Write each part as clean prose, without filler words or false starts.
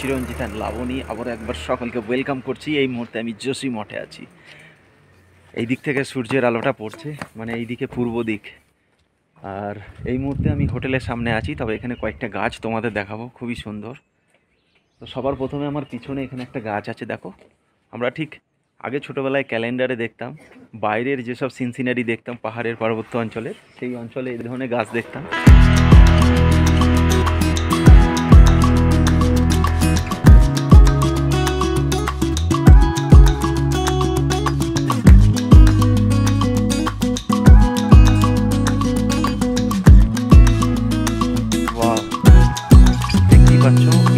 চিরঞ্জিত and Laboni আবার একবার সকলকে ওয়েলকাম করছি। এই মুহূর্তে আমি যোশী মঠে আছি। এই দিক থেকে সূর্যের আলোটা পড়ছে, মানে এই দিকে পূর্ব দিক। আর এই মুহূর্তে আমি হোটেলের সামনে আছি, তবে এখানে কয়েকটা গাছ তোমাদের দেখাবো, খুবই সুন্দর। তো সবার প্রথমে আমার পিছনে এখানে একটা গাছ আছে, দেখো। আমরা ঠিক আগে ছোটোবেলায় ক্যালেন্ডারে দেখতাম বাইরের যেসব সিনসিনারি দেখতাম পাহাড়ের পার্বত্য অঞ্চলে, সেই অঞ্চলে এই ধরনের গাছ দেখতাম।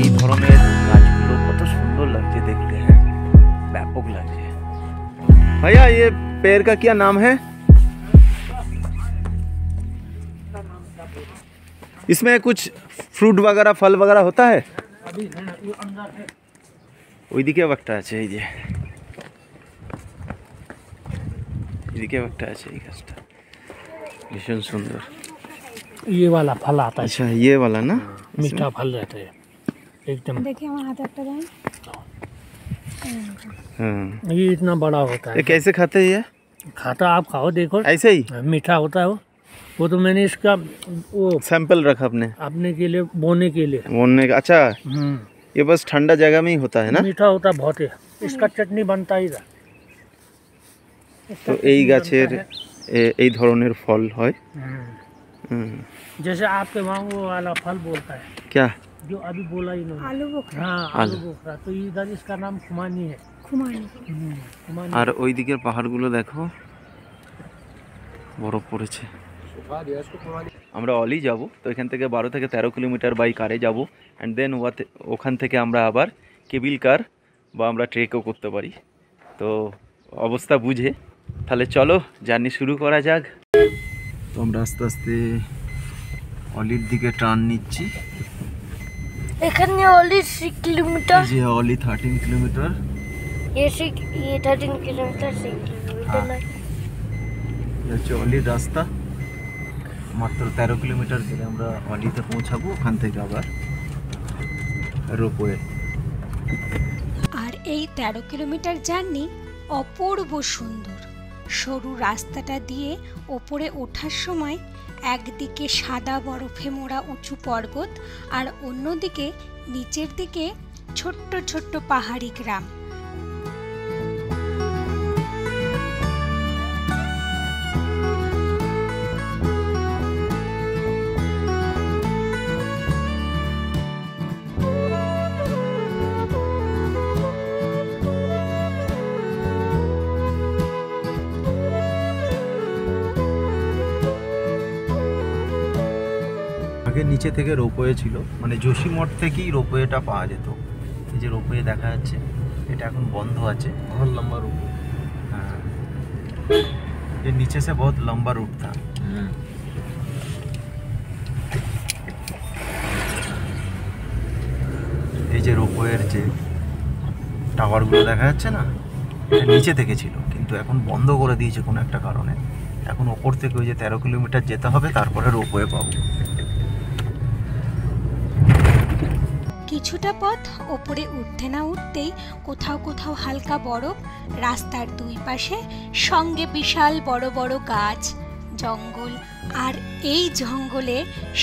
এই ধরনের গাছগুলো কত সুন্দর লাগছে দেখতে, হ্যাঁ ব্যাপক লাগছে। भैया ये पेड़ का क्या नाम है? इसमें कुछ फ्रूट वगैरह फल वगैरह होता है? ওইদিকে একটা আছে, এই যে এদিকে একটা আছে, এই গাছটা ভীষণ সুন্দর। ये वाला फल आता है। अच्छा ये वाला ना, मीठा फल रहता है एकदम। देखिए हमारे हाथ একটা দাও। हाँ ये इतना बड़ा होता है। ये कैसे खाते हैं? ये खाता आप खाओ, देखो ऐसे ही मीठा होता है वो तो मैंने इसका वो सैंपल रखा अपने के लिए बोने के लिए। बोलने का। अच्छा ये बस ठंडा जगह में ही होता है ना? मीठा होता बहुत है, इसका चटनी बनता ही था। तो এই গাছের এই ধরনের ফল হয়। जैसे आपके वहाँ वो वाला फल बोलता है क्या, जो अभी बोला इन्होंने, आलू बोखरा। हाँ आलू बोखरा, तो इधर इसका नाम खुमानी है। খুমানি। खुमानी। আর ওই দিকের পাহাড়গুলো দেখো, বরফ পড়েছে। আমরা অলি যাব, তো এখান থেকে 12 থেকে 13 কিলোমিটার বাই কারে যাব, অ্যান্ড দেন ওখান থেকে আমরা আবার কেবিল কার বা আমরা ট্রেকও করতে পারি। তো অবস্থা বুঝে তাহলে চলো জার্নি শুরু করা যাক। তো আমরা আস্তে আস্তে অলির দিকে টার্ন নিচ্ছি। এখানে অলি 6 কিলোমিটার, যে অলি 13 কিলোমিটার, ये 13 কিলোমিটার, 6 কিলোমিটার না। হচ্ছে অলির রাস্তা। মাত্র 13 কিলোমিটার গেলে আমরা অলিতে পৌঁছাবো, ওখান থেকে আবার রোপওয়ে। আর এই 13 কিলোমিটার জার্নি অপূর্ব সুন্দর। সরু রাস্তাটা দিয়ে ওপরে ওঠার সময় একদিকে সাদা বরফে মোড়া উঁচু পর্বত, আর অন্যদিকে নিচের দিকে ছোট্ট ছোট্ট পাহাড়ি গ্রাম। আগে নিচে থেকে রোপওয়ে ছিল, মানে যোশী মঠ থেকেই রোপওয়েটা পাওয়া যেত। এই যে রোপওয়ে দেখা যাচ্ছে, এটা এখন বন্ধ আছে। बहुत लंबा रोपवे, हाँ ये नीचे से बहुत लंबा रूट था। এই যে রোপওয়ের যে টাওয়ারগুলো দেখা যাচ্ছে না, এটা নিচে থেকে ছিল, কিন্তু এখন বন্ধ করে দিয়েছে কোনো একটা কারণে। এখন ওপর থেকে ওই যে 13 কিলোমিটার যেতে হবে, তারপরে রোপওয়ে পাবো। কিছুটা পথ ওপরে উঠতে না উঠতেই কোথাও কোথাও হালকা বরফ, রাস্তার দুই পাশে সঙ্গে বিশাল বড় বড় গাছ, জঙ্গল। আর এই জঙ্গলে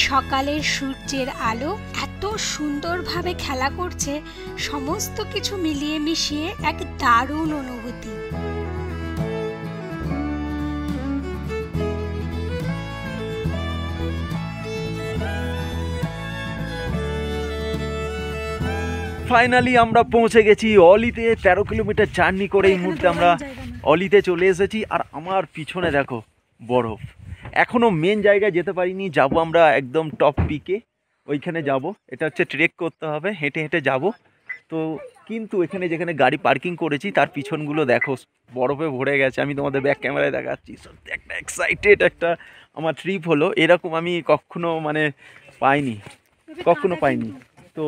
সকালের সূর্যের আলো এত সুন্দরভাবে খেলা করছে, সমস্ত কিছু মিলিয়ে মিশিয়ে এক দারুণ অনুভূতি। ফাইনালি আমরা পৌঁছে গেছি অলিতে। 13 কিলোমিটার জার্নি করে এই মুহূর্তে আমরা অলিতে চলে এসেছি। আর আমার পিছনে দেখো বরফ। এখনও মেন জায়গায় যেতে পারিনি, যাব আমরা একদম টপ পিকে, ওইখানে যাব। এটা হচ্ছে ট্রেক করতে হবে, হেঁটে হেঁটে যাব। তো কিন্তু এখানে যেখানে গাড়ি পার্কিং করেছি তার পিছনগুলো দেখো বরফে ভরে গেছে। আমি তোমাদের ব্যাক ক্যামেরায় দেখাচ্ছি। সত্যি একটা এক্সাইটেড একটা আমার ট্রিপ হলো, এরকম আমি কখনো পাইনি। তো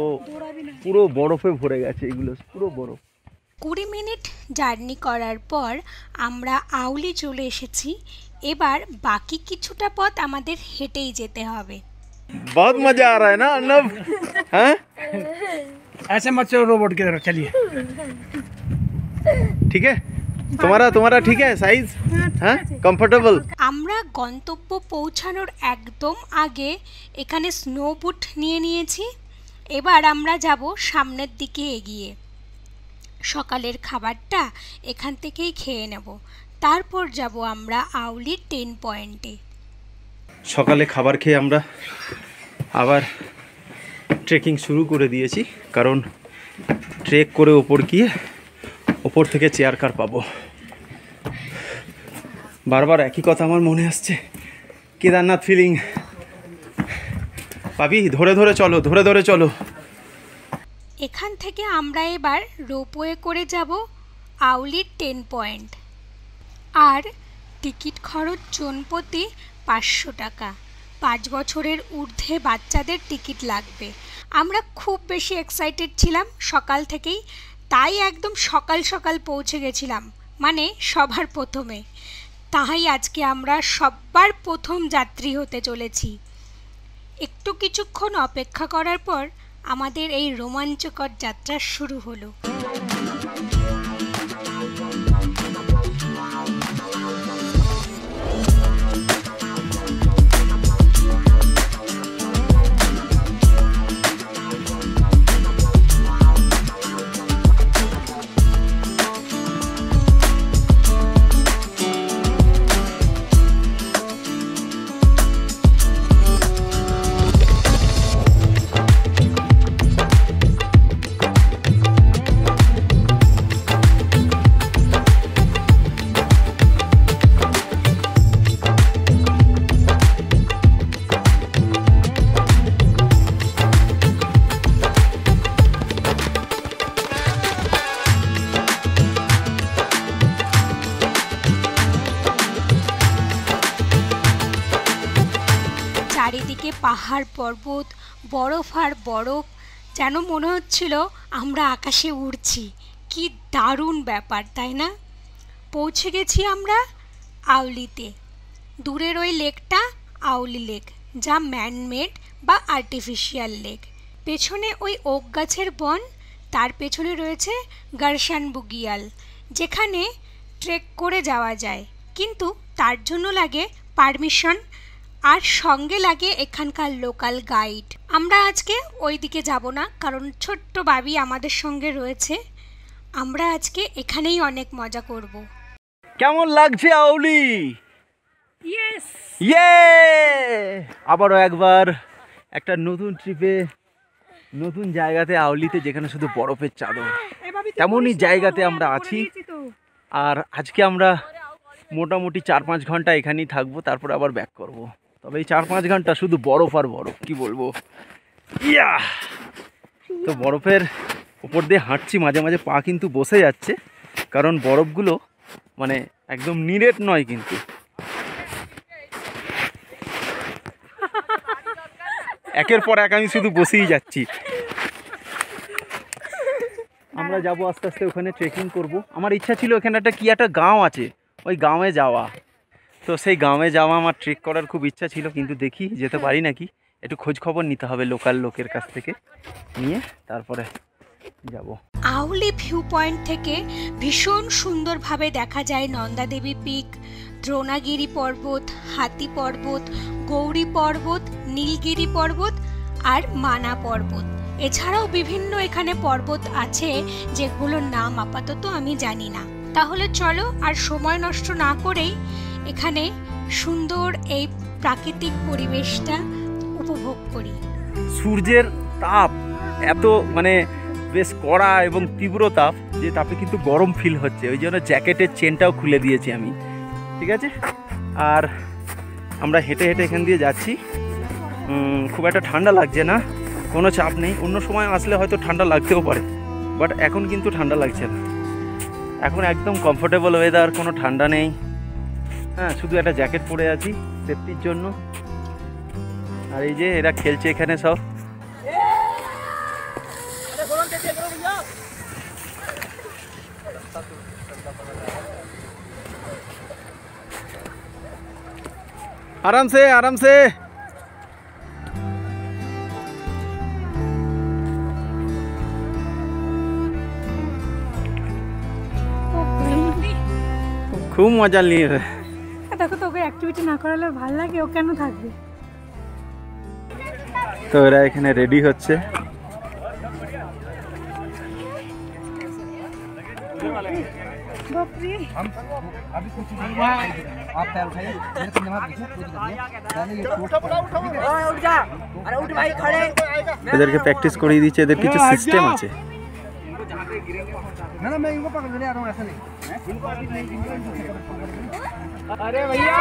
পুরো বরফে ভরে গেছে, এগুলো পুরো বরফ। 20 মিনিট জার্নি করার পর আমরা আউলি চলে এসেছি। এবার বাকি কিছুটা পথ আমাদের হেঁটেই যেতে হবে। बहुत मजा आ रहा है ना अर्नब? हैं ऐसे मत चलो रोबोट की तरह, चलिए। ঠিক है তোমারা ঠিক है সাইজ হ্যাঁ কমফোর্টেবল। আমরা গন্তব্য পৌঁছানোর একদম আগে এখানে স্নো বুট নিয়ে নিয়েছি। এবার আমরা যাব সামনের দিকে এগিয়ে। সকালের খাবারটা এখান থেকেই খেয়ে নেব, তারপর যাব আমরা আউলির 10 পয়েন্টে। সকালে খাবার খেয়ে আমরা আবার ট্রেকিং শুরু করে দিয়েছি, কারণ ট্রেক করে ওপর গিয়ে ওপর থেকে চেয়ার কার পাবো। বারবার একই কথা আমার মনে আসছে, কেদারনাথ ফিলিং। পাবি ধরে ধরে চলো। এখান থেকে আমরা এবার রোপওয়ে করে যাব আউলির 10 পয়েন্ট। আর টিকিট খরচ জনপ্রতি 500 টাকা। 5 বছরের ঊর্ধ্বে বাচ্চাদের টিকিট লাগবে। আমরা খুব বেশি এক্সাইটেড ছিলাম সকাল থেকেই, তাই একদম সকাল সকাল পৌঁছে গেছিলাম, মানে সবার প্রথমে। তাই আজকে আমরা সবার প্রথম যাত্রী হতে চলেছি। একটু কিছুক্ষণ অপেক্ষা করার পর আমাদের এই রোমাঞ্চকর যাত্রা শুরু হলো। চারিদিকে পাহাড় পর্বত, বরফ আর বরফ, যেন মনে হচ্ছিল আমরা আকাশে উড়ছি। কি দারুণ ব্যাপার, তাই না? পৌঁছে গেছি আমরা আউলিতে। দূরের ওই লেকটা আউলি লেক, যা ম্যানমেড বা আর্টিফিশিয়াল লেক। পেছনে ওই ওক গাছের বন, তার পেছনে রয়েছে গারসান বুগিয়াল, যেখানে ট্রেক করে যাওয়া যায়, কিন্তু তার জন্য লাগে পারমিশন, আর সঙ্গে লাগে এখানকার লোকাল গাইড। আমরা আজকে ওই দিকে যাব না, কারণ ছোট্ট বাবি আমাদের সঙ্গে রয়েছে। আমরা আজকে এখানেই অনেক মজা করব। কেমন লাগছে আউলি? ইয়ে আবারও একবার একটা নতুন ট্রিপে, নতুন জায়গাতে, আউলিতে, যেখানে শুধু বরফের চাদর, তেমনই জায়গাতে আমরা আছি। আর আজকে আমরা মোটামুটি 4-5 ঘন্টা এখানেই থাকবো, তারপর আবার ব্যাক করব। তবে এই 4-5 ঘন্টা শুধু বরফ আর বরফ, কি বলবো। ইয়া তো বরফের উপর দিয়ে হাঁটছি, মাঝে মাঝে পা কিন্তু বসে যাচ্ছে, কারণ বরফগুলো মানে একদম নিরেট নয়, কিন্তু একের পর এক আমি শুধু বসেই যাচ্ছি। আমরা যাব আস্তে আস্তে, ওখানে ট্রেকিং করব। আমার ইচ্ছা ছিল এখানে একটা গাঁও আছে, ওই গাঁওয়ে যাওয়া। তো সেই গাঁওয়ে যাওয়া আমার ট্রেক করার খুব ইচ্ছা ছিল, কিন্তু দেখি যেতে পারি নাকি। একটু খোঁজ খবর নিতে হবে লোকাল লোকের কাছ থেকে, নিয়ে তারপরে যাব। আউলি ভিউ পয়েন্ট থেকে ভীষণ সুন্দরভাবে দেখা যায় নন্দাদেবী পিক, দ্রোণাগিরি পর্বত, হাতি পর্বত, গৌরী পর্বত, নীলগিরি পর্বত আর মানা পর্বত। এছাড়াও বিভিন্ন এখানে পর্বত আছে, যেগুলোর নাম আপাতত আমি জানি না। তাহলে চলো আর সময় নষ্ট না করেই এখানে সুন্দর এই প্রাকৃতিক পরিবেশটা উপভোগ করি। সূর্যের তাপ এত মানে বেশ কড়া এবং তীব্র তাপ, যে তাপে কিন্তু গরম ফিল হচ্ছে। ওই জন্য জ্যাকেটের চেনটাও খুলে দিয়েছি আমি, ঠিক আছে। আর আমরা হেঁটে হেঁটে এখান দিয়ে যাচ্ছি। খুব একটা ঠান্ডা লাগছে না, কোনো চাপ নেই। অন্য সময় আসলে হয়তো ঠান্ডা লাগতেও পারে, বাট এখন কিন্তু ঠান্ডা লাগছে না। এখন একদম কমফোর্টেবল ওয়েদার, কোনো ঠান্ডা নেই। হ্যাঁ, শুধু একটা জ্যাকেট পরে আছি সেফটির জন্য। আর এই যে এরা খেলছে এখানে সব। आराम से आराम से। খুব মজা নিয়ে। দেখো তোকে অ্যাক্টিভিটি না করালে ভালো লাগে, ও কেন থাকবে? তো এরা এখানে রেডি হচ্ছে। বাপরে এদেরকে প্র্যাকটিস করিয়ে দিচ্ছে, এদের কিছু সিস্টেম আছে। ना मैं इनको पकड़ ले आ रहा हूँ, ऐसा नहीं। अरे भैया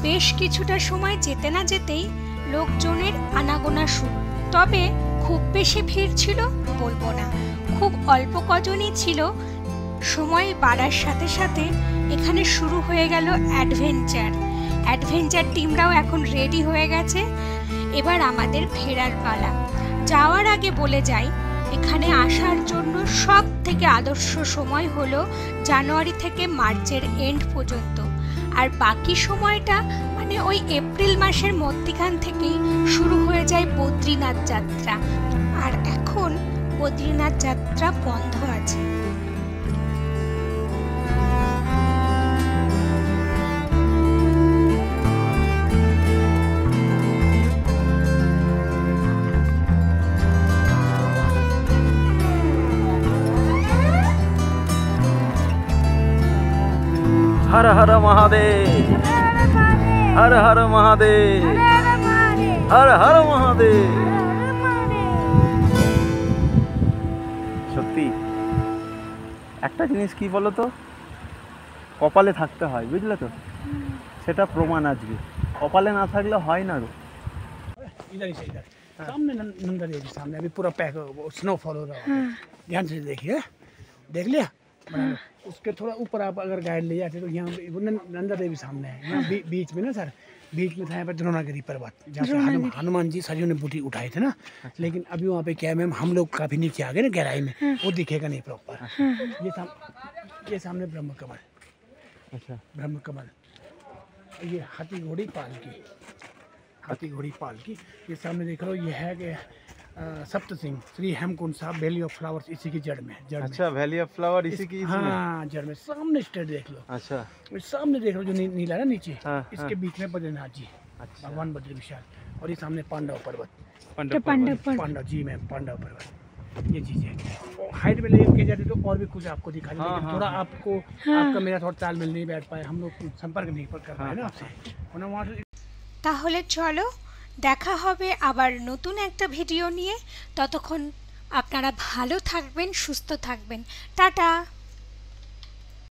বেশ কিছুটা সময় যেতে না যেতেই লোকজনের আনাগোনা শুরু। তবে খুব বেশি ভিড় ছিল বলবো না, খুব অল্প কজনই ছিল। সময় বাড়ার সাথে সাথে এখানে শুরু হয়ে গেল অ্যাডভেঞ্চার টিমরাও এখন রেডি হয়ে গেছে। এবার আমাদের ফেরার পালা। যাওয়ার আগে বলে যাই, এখানে আসার জন্য সব থেকে আদর্শ সময় হলো জানুয়ারি থেকে মার্চের এন্ড পর্যন্ত, আর বাকি সময়টা মানে ওই এপ্রিল মাসের মধ্যখান থেকেই শুরু হয়ে যায় বদ্রীনাথ যাত্রা। আর এখন বদ্রীনাথ যাত্রা বন্ধ আছে। हर हर महादेव, हर हर महादेव, हर हर महादेव। সত্যি একটা জিনিস কি বলো তো, কপালে থাকতে হয়, বুঝলে তো? সেটা প্রমাণ আজকে, কপালে না থাকলে হয় না। इधर ही से इधर सामने नंदा देवी सामने अभी पूरा पैक स्नोफॉल हो रहा है। ध्यान से देखिए, देख लिया? उसके थोड़ा ऊपर आप अगर गाइड ले जाते तो यहाँ वो नंदा देवी सामने है। यहाँ बीच में ना सर, बीच में था यहाँ पर द्रोणागिरी पर्वत, जहाँ से हनुमान जी सरयू ने बूटी उठाए थे ना। लेकिन अभी वहाँ पे क्या है मैम, हम लोग काफ़ी नीचे आ गए ना गहराई में, वो दिखेगा नहीं प्रॉपर। ये सामने ब्रह्म कमल। अच्छा, ब्रह्म कमल। ये हाथी घोड़ी पाल की ये सामने देख लो। ये है कि सप्त Singh Shri Hemkund Sahib, valley of flowers इसी की जड़ में। अच्छा, वैली ऑफ फ्लावर इसी की इसमें? हाँ, जड़ में सामने स्टेट देख लो। अच्छा, सामने देख लो जो नीला है ना नीचे, हाँ, इसके बीच में बद्रीनाथ जी, अच्छा। भगवान बद्री विशाल, और ये सामने पांडव पर्वत। पांडव जी में पांडव पर्वत, ये चीज़ है। हाइट में लेके जाते तो और भी कुछ आपको दिखा देते, लेकिन थोड़ा आपको आपका मेरा थोड़ा तालमेल नहीं बैठ पाए, हम लोग संपर्क नहीं कर पाए ना आपसे। वहाँ से তাহলে চলো দেখা হবে আবার নতুন একটা ভিডিও নিয়ে। ততক্ষণ আপনারা ভালো থাকবেন, সুস্থ থাকবেন। টাটা।